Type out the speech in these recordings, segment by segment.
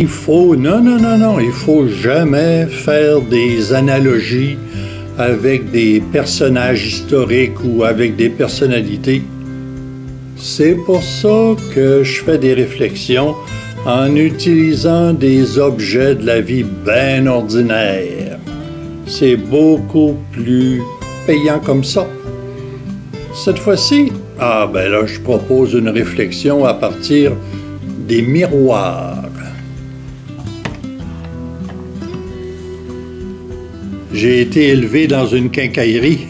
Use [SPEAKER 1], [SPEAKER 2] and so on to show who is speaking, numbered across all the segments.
[SPEAKER 1] il faut, il faut jamais faire des analogies avec des personnages historiques ou avec des personnalités. C'est pour ça que je fais des réflexions en utilisant des objets de la vie bien ordinaire. C'est beaucoup plus payant comme ça. Cette fois-ci, là, je propose une réflexion à partir des miroirs. J'ai été élevé dans une quincaillerie.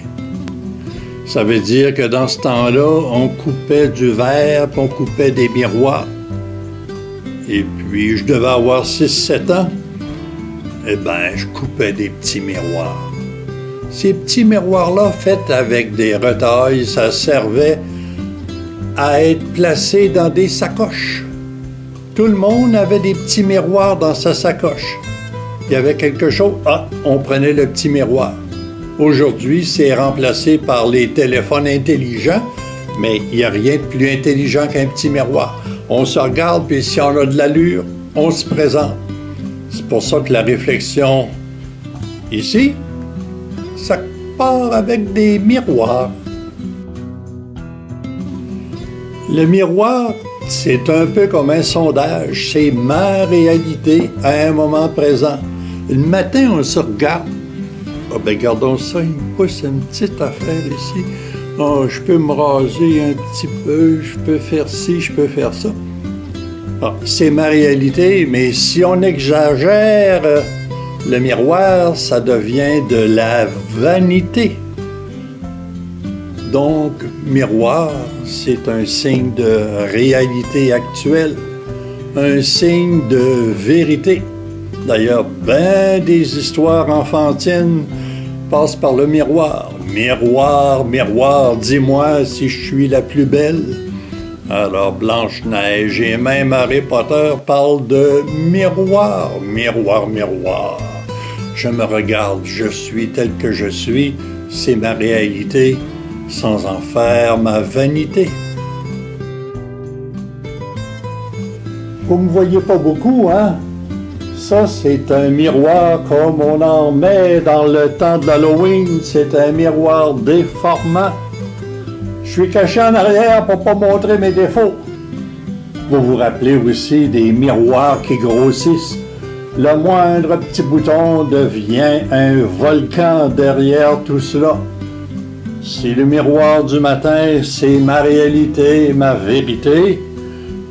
[SPEAKER 1] Ça veut dire que dans ce temps-là, on coupait du verre, puis on coupait des miroirs. Et puis, je devais avoir 6-7 ans. Eh bien, je coupais des petits miroirs. Ces petits miroirs-là, faits avec des retailles, ça servait à être placés dans des sacoches. Tout le monde avait des petits miroirs dans sa sacoche. Il y avait quelque chose, on prenait le petit miroir. Aujourd'hui, c'est remplacé par les téléphones intelligents, mais il n'y a rien de plus intelligent qu'un petit miroir. On se regarde, puis si on a de l'allure, on se présente. C'est pour ça que la réflexion, ici, ça part avec des miroirs. Le miroir, c'est un peu comme un sondage. C'est ma réalité à un moment présent. Le matin, on se regarde. Regardons ça, il me pousse une petite affaire ici. Je peux me raser un petit peu, je peux faire ci, je peux faire ça. C'est ma réalité, mais si on exagère le miroir, ça devient de la vanité. Donc, miroir, c'est un signe de réalité actuelle, un signe de vérité. D'ailleurs, ben des histoires enfantines passent par le miroir. Miroir, miroir, dis-moi si je suis la plus belle. Alors, Blanche-Neige et même Harry Potter parlent de miroir, miroir, miroir. Je me regarde, je suis tel que je suis, c'est ma réalité, sans en faire ma vanité. Vous me voyez pas beaucoup, hein? Ça, c'est un miroir comme on en met dans le temps de l'Halloween. C'est un miroir déformant. Je suis caché en arrière pour pas montrer mes défauts. Vous vous rappelez aussi des miroirs qui grossissent. Le moindre petit bouton devient un volcan derrière tout cela. Si le miroir du matin, c'est ma réalité, ma vérité,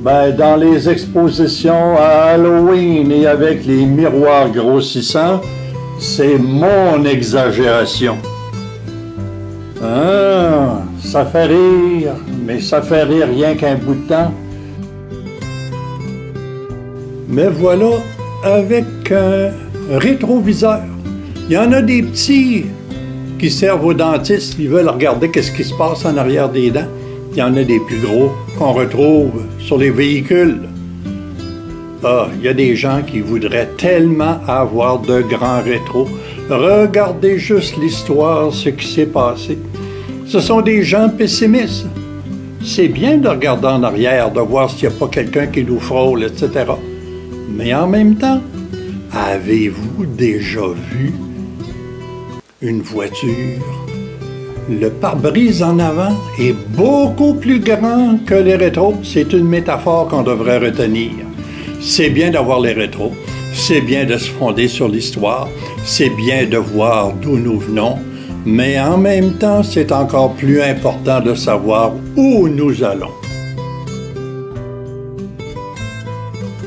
[SPEAKER 1] ben, dans les expositions à Halloween et avec les miroirs grossissants, c'est mon exagération. Ça fait rire, mais ça fait rire rien qu'un bout de temps. Mais voilà, avec un rétroviseur. Il y en a des petits qui servent aux dentistes, ils veulent regarder qu'est-ce qui se passe en arrière des dents. Il y en a des plus gros qu'on retrouve sur les véhicules. Il y a des gens qui voudraient tellement avoir de grands rétros. Regardez juste l'histoire, ce qui s'est passé. Ce sont des gens pessimistes. C'est bien de regarder en arrière, de voir s'il n'y a pas quelqu'un qui nous frôle, etc. Mais en même temps, avez-vous déjà vu une voiture? Le pare-brise en avant est beaucoup plus grand que les rétros. C'est une métaphore qu'on devrait retenir. C'est bien d'avoir les rétros, c'est bien de se fonder sur l'histoire, c'est bien de voir d'où nous venons, mais en même temps, c'est encore plus important de savoir où nous allons.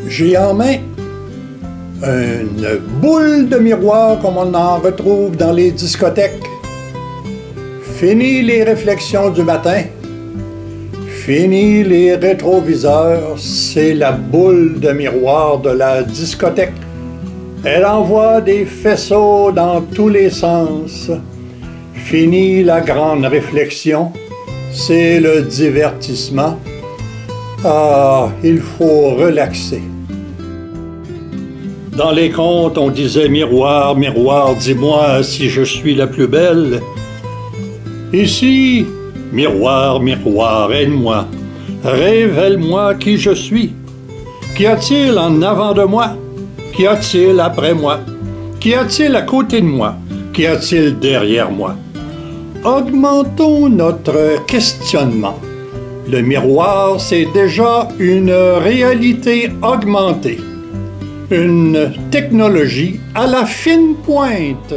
[SPEAKER 1] J'ai en main une boule de miroir comme on en retrouve dans les discothèques. Fini les réflexions du matin, fini les rétroviseurs, c'est la boule de miroir de la discothèque. Elle envoie des faisceaux dans tous les sens. Fini la grande réflexion, c'est le divertissement. Il faut relaxer. Dans les contes, on disait « Miroir, miroir, dis-moi si je suis la plus belle ». Ici, miroir, miroir, aide-moi, révèle-moi qui je suis. Qu'y a-t-il en avant de moi? Qu'y a-t-il après moi? Qu'y a-t-il à côté de moi? Qu'y a-t-il derrière moi? Augmentons notre questionnement. Le miroir, c'est déjà une réalité augmentée. Une technologie à la fine pointe.